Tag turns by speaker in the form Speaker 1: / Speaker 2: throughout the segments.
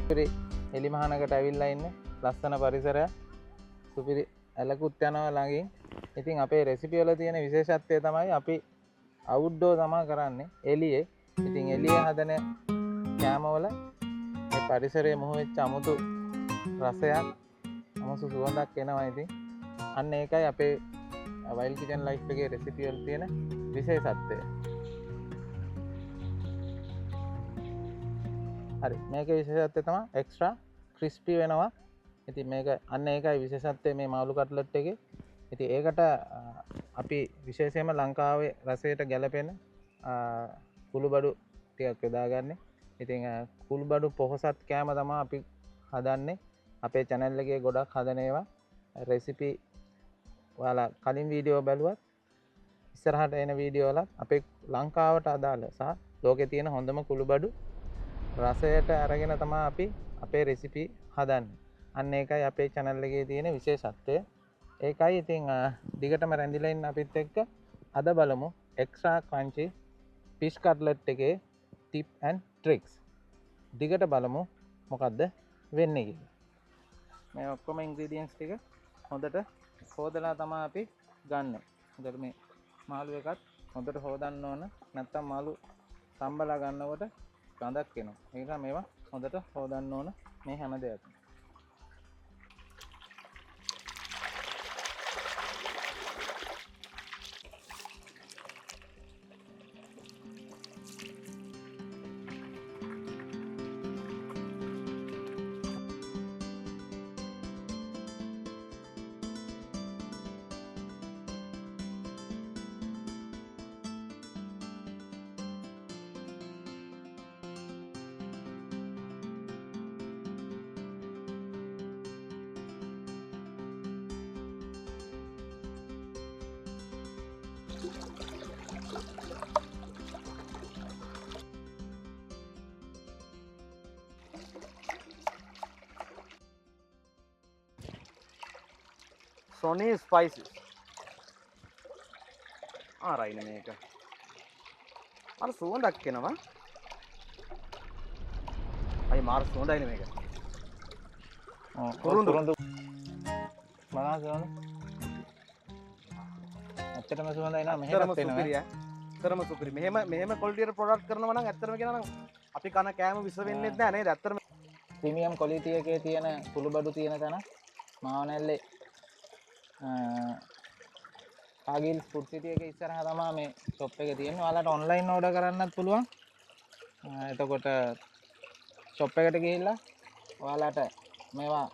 Speaker 1: සුපිරි එලිමහනකට ඇවිල්ලා ඉන්නේ. ලස්සන පරිසරයක්. සුපිරි ඇලකුත් යනවා ළඟින්. ඉතින් අපේ රෙසිපි වල තියෙන විශේෂත්වය තමයි අපි අවුට්ඩෝර් තමයි කරන්නේ එළියේ. ඉතින් එළියේ හදන කෑම වල මේ පරිසරයේ මොහො වෙච්ච අමුතු රසයක්, අමුතු සුවඳක් එනවා. ඉතින් අන්න ඒකයි අපේ වයිල්ඩ් කිචන් ලයිෆ් එකේ රෙසිපි වල තියෙන විශේෂත්වය. හරි, මේකේ විශේෂත්වය තමයි එක්ස්ට්‍රා ක්‍රිස්පි වෙනවා. ඉතින් මේක අන්න ඒකයි විශේෂත්වය මේ මාළු කට්ලට් එකේ. ඉතින් ඒකට අපි විශේෂයෙන්ම ලංකාවේ රසයට ගැලපෙන කුළුබඩු ටිකක් යොදාගන්නේ. ඉතින් කුළුබඩු පොහොසත් කෑම තමයි අපි හදන්නේ. අපේ channel එකේ ගොඩක් හදන ඒවා රෙසිපි ඔයාලා කලින් වීඩියෝ බැලුවත් ඉස්සරහට එන වීඩියෝ වල අපේ ලංකාවට අදාළ සහ ලෝකේ තියෙන හොඳම කුළුබඩු රසයට අරගෙන තමයි අපි අපේ රෙසිපි හදන්නේ. අන්න ඒකයි අපේ channel එකේ තියෙන විශේෂත්වය. ඒකයි ඉතින් දිගටම රැඳිලා ඉන්න අපිත් එක්ක අද බලමු extra crunchy fish cutlet එකේ tip and tricks. දිගට බලමු මොකද්ද වෙන්නේ කියලා. මේ ඔක්කොම ingredients ටික හොඳට හොදලා තමයි අපි ගන්න. හොඳට මේ මාළු එකත් හොඳට හොදන්න ඕන. නැත්තම් මාළු සම්බලා ගන්නකොට ගඳක් එනවා. ඒ නිසා මේවා හොඳට හොදන්න ඕන මේ හැම දෙයක්ම.
Speaker 2: Sony spices. ආරයින මේක. අර සුවඳක් එනවා. අයි මාර සුවඳයිනේ මේක.
Speaker 1: කුරුඳු මනස ගන්න. ඇත්තටම සුවඳයි නෑ මෙහෙමත් එනවා.
Speaker 2: ඇත්තටම සුපිරි. මෙහෙම quality එක ප්‍රොඩක්ට් කරනවා නම් ඇත්තටම කියනවා නම් අපි කන කෑම විස වෙන්නේ නැහැ නේද? ඇත්තටම
Speaker 1: ප්‍රීමියම් ක්වොලිටි එකේ තියෙන කුළුබඩු තියෙන තැන මාවනැල්ලේ ආගිල් ෆුඩ් සිටි එකේ ඉස්සරහා තමයි මේ shop එක තියෙන්නේ. ඔයාලට online order කරන්නත් පුළුවන්. එතකොට shop එකට ගිහිල්ලා ඔයාලට මේවා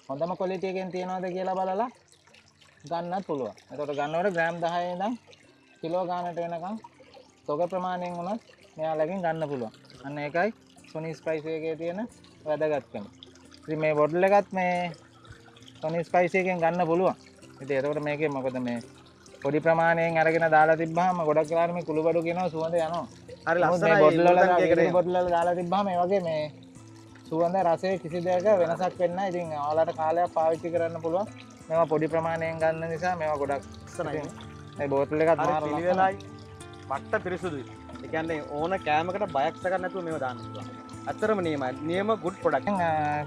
Speaker 1: හොඳම ක්වොලිටි එකෙන් තියනවාද කියලා බලලා ගන්නත් පුළුවන්. එතකොට ගන්නකොට ග්‍රෑම් 10 ඉඳන් කිලෝ ගානට වෙනකම් තොග ප්‍රමාණයෙන් උනත් මෙයාලගෙන් ගන්න පුළුවන්. අන්න ඒකයි Sony Spice එකේ තියෙන වැදගත්කම. ඉතින් මේ බොටල් එකත් මේ Sony Spice එකෙන් ගන්න පුළුවන්. ඉතින් එතකොට මේකේ මොකද මේ පොඩි ප්‍රමාණයෙන් අරගෙන දාලා තිබ්බහම ගොඩක් වෙලාවට මේ කුළුබඩු කියනවා සුවඳ යනවා.
Speaker 2: හරි ලස්සනයි.
Speaker 1: මේ බොටල් වල බොටල් වල දාලා තිබ්බහම මේ වගේ මේ සුවඳ රසය කිසි දෙයක වෙනසක් වෙන්නේ නැහැ. ඉතින් ඔයාලට කාලයක් පාවිච්චි කරන්න පුළුවන්. මේවා පොඩි ප්‍රමාණයෙන් ගන්න නිසා මේවා ගොඩක්
Speaker 2: ලස්සනයි.
Speaker 1: මේ බෝතල් එකත් මාර
Speaker 2: පිළිවෙලයි වට්ට පිරිසුදුයි. ඒ කියන්නේ ඕන කෑමකට බයක් සකක් නැතුව මේව දාන්න පුළුවන්. ඇත්තටම නියම good product.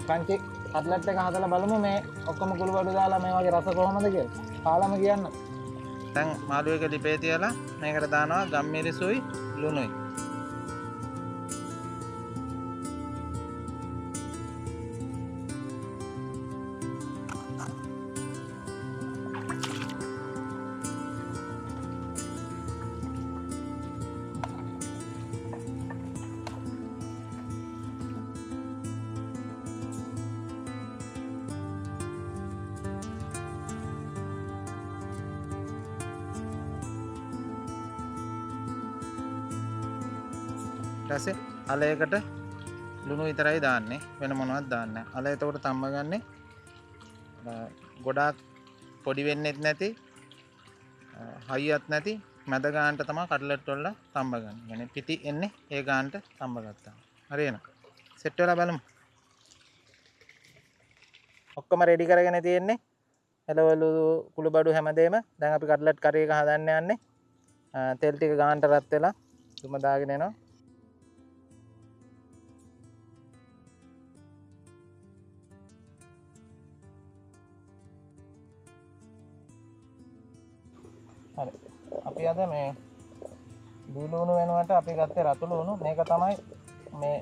Speaker 1: ක්‍රන්චි කට්ලට් එක හදලා බලමු මේ ඔක්කොම කුළුබඩු දාලා මේ වගේ රස කොහොමද කියලා. කාලම කියන්න. දැන් මාළු එක ලිපේ තියලා මේකට දානවා ගම්මිරිසුයි ලුණුයි. ඊට අලයකට ලුණු විතරයි දාන්නේ වෙන මොනවත් දාන්නේ නැහැ. අල එතකොට තම්බ ගන්නේ ගොඩාක් පොඩි වෙන්නෙත් නැති හයියත් නැති මැද ගානට තමයි කටලට් වල තම්බ ගන්න. يعني පිටි එන්නේ ඒ ගානට තම්බ ගත්තා. හරි එන. සෙට් වෙලා බලමු. ඔක්කොම රෙඩි කරගෙන තියෙන්නේ. එළවලු කුළුබඩු හැමදේම. දැන් අපි කටලට් කරි එක හදන්න යන්නේ. තෙල් ටික ගානට රත් වෙලා දුම දාගෙන එනවා. අපි අද මේ දීලුණු වෙනුවට අපි ගත්තේ රතු ලුණු. මේක තමයි මේ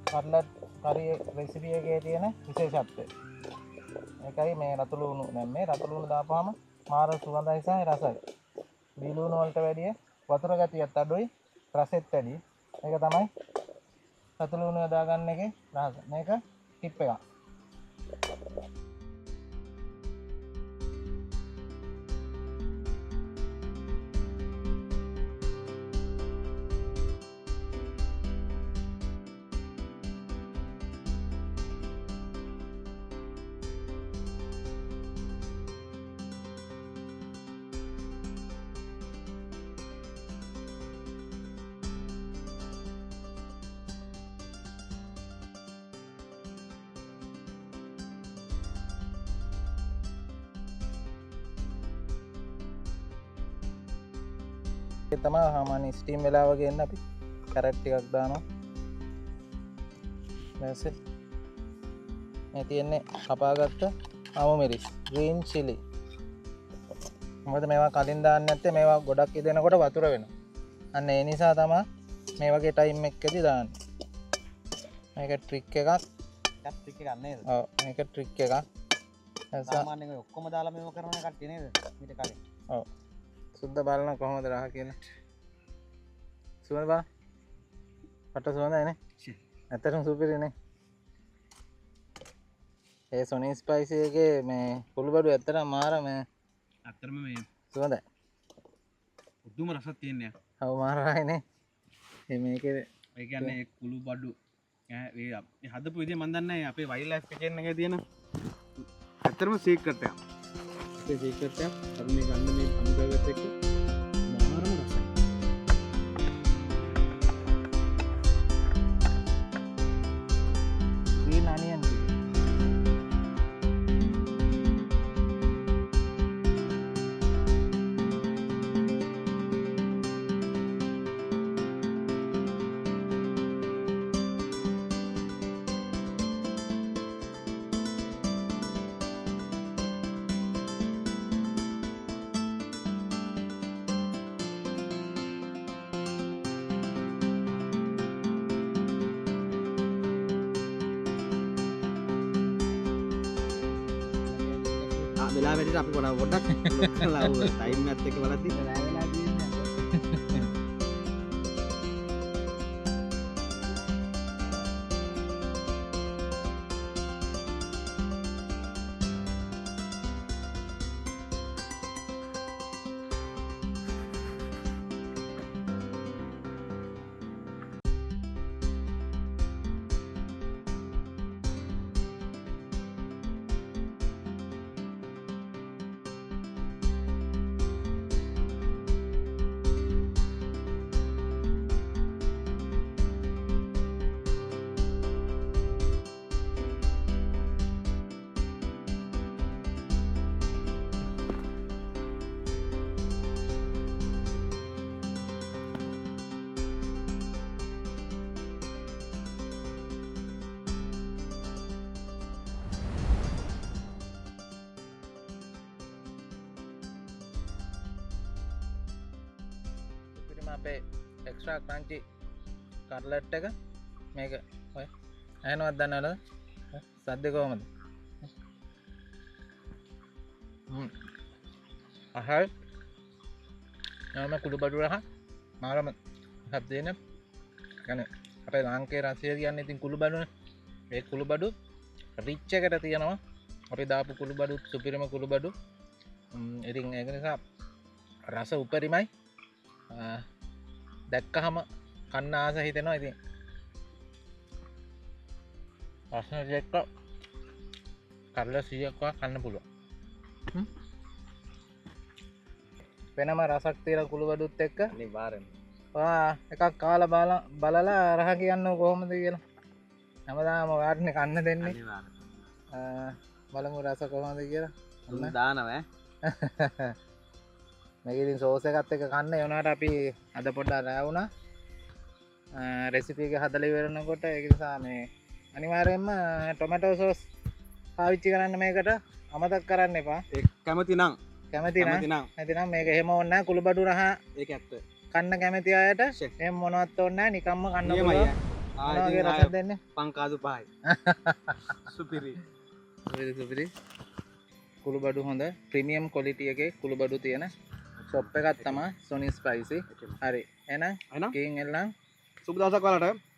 Speaker 1: කට්ලට් කරි රෙසිපි එකේ තියෙන විශේෂත්වය. ඒකයි මේ රතු ලුණු දැම්මේ. රතු ලුණු දාපුවාම මාර සුවඳයි සහ රසයි. දීලුණු වලට වැඩිය වතුර ගතියත් අඩුයි, රසෙත් වැඩි. මේක තමයි රතු ලුණු යොදා ගන්න එකේ රහස. මේක ටිප් එකක්. තමා හාමානි ස්ටීම් වෙලා වගේ එන්න අපි කැරට් ටිකක් දානවා. දැන් මේ තියෙන්නේ කපාගත්ත ආමු මිරිස්, ග්‍රීන් චිලි. මොකද මේවා කලින් දාන්න නැත්තේ මේවා ගොඩක් ඉදෙනකොට වතුර වෙනවා. අන්න ඒ නිසා තමයි මේ වගේ ටයිම් එකකදී දාන්නේ. මේක ට්‍රික් එකක්.
Speaker 2: ට්‍රික් එකක් නේද?
Speaker 1: ඔව් මේක ට්‍රික් එකක්.
Speaker 2: සාමාන්‍යයෙන් ඔය ඔක්කොම දාලා මේව කරන කට්ටිය නේද? ඊට කලින්.
Speaker 1: ඔව්. සුද්ද බලන කොහොමද රහ කියලා. සුවඳ බා. පට සුවඳයි නේ. ඇත්තටම සුපිරිනේ. ඒ සොනි ස්පයිසි එකේ මේ කුළුබඩු ඇත්තටම මාර මේ
Speaker 2: ඇත්තටම මේ
Speaker 1: සුවඳයි.
Speaker 2: උතුම් රසක් තියෙනවා.
Speaker 1: ඔව් මාරයිනේ. මේකේ
Speaker 2: ඒ කියන්නේ කුළු බඩු ඒ හදපු විදිය මන් දන්නේ අපේ වයිල්ඩ් ලයිෆ් කිචන් එකේ තියෙන ඇත්තටම සීක්‍රට් එකක්. අපේ සීක්‍රට් එකක්. අපි මේ ගන්න මේ අමුදගත් එක්ක මාරම රසයි.
Speaker 1: green onion.
Speaker 2: වෙලා වැඩිට අපි පොඩක් ලොක්කලා ටයිම් එකත් එක්ක බලද්දි වෙලා තියෙන්නේ. අපේ එක්ස්ට්‍රා ක්‍රන්චි කට්ලට් එක මේක ඔය ඇහෙනවද දන්නවද? සද්ද කොහමද? අහල් නම කුඩු බඩු රහ මාරම හද්දේන يعني අපේ ලාංකේය රසය කියන්නේ ඉතින් කුළු බඩුනේ. ඒ කුළු බඩු රිච් එකට තියෙනවා. අපි දාපු කුළු බඩු සුපිරිම කුළු බඩු. ඉතින් ඒක නිසා රස උපරිමයි. දැක්කහම කන්න ආස හිතෙනවා. ඉතින් රසන එක්ක කරල 100ක් කන්න පුළුවන්. වෙනම රසක් තියෙන කුළු බඩුත් එක්ක අනිවාර්යෙන්ම
Speaker 1: එකක් කාලා බලලා රහ කියන්න කොහොමද කියලා. හැමදාම ඔයාටනේ කන්න දෙන්නේ. බලමු රස කොහොමද කියලා.
Speaker 2: ඔන්න දානවා
Speaker 1: මේක ඉතින් සෝස් එකත් එක්ක කන්න යනවාට අපි අද පොඩ්ඩක් රෑ වුණා. රෙසිපි එක හදලා ඉවරනකොට ඒක නිසා මේ අනිවාර්යයෙන්ම ටොමැටෝ සෝස් පාවිච්චි කරන්න මේකට අමතක කරන්න එපා.
Speaker 2: ඒ කැමති නම්
Speaker 1: කැමති නම්
Speaker 3: කැමති නම්
Speaker 1: නැතිනම් මේක එහෙම ඕනේ නැහැ කුළුබඩු රහ
Speaker 3: ඒක ඇත්ත.
Speaker 1: කන්න කැමති අයට
Speaker 3: ෂෙෆ්.
Speaker 1: එහෙම මොනවත් ඕනේ නැහැ නිකම්ම කන්න
Speaker 3: නියමයි.
Speaker 1: පුළුවන්
Speaker 3: ආ
Speaker 1: මොනවගේ
Speaker 3: ඉතින්
Speaker 1: රසක් දෙන්නේ
Speaker 3: පංකාදු පහයි. සුපිරි.
Speaker 1: සුපිරි කුළුබඩු හොඳ ප්‍රීමියම් ක්වොලිටි එකේ කුළුබඩු තියෙන ෂොප් එකක් තමයි සොනි ස්පයිසි හරි එහෙනම්
Speaker 3: එහෙනම්
Speaker 1: ගිහින් එල්ලන්
Speaker 3: සුබ දවසක් ඔයාලට.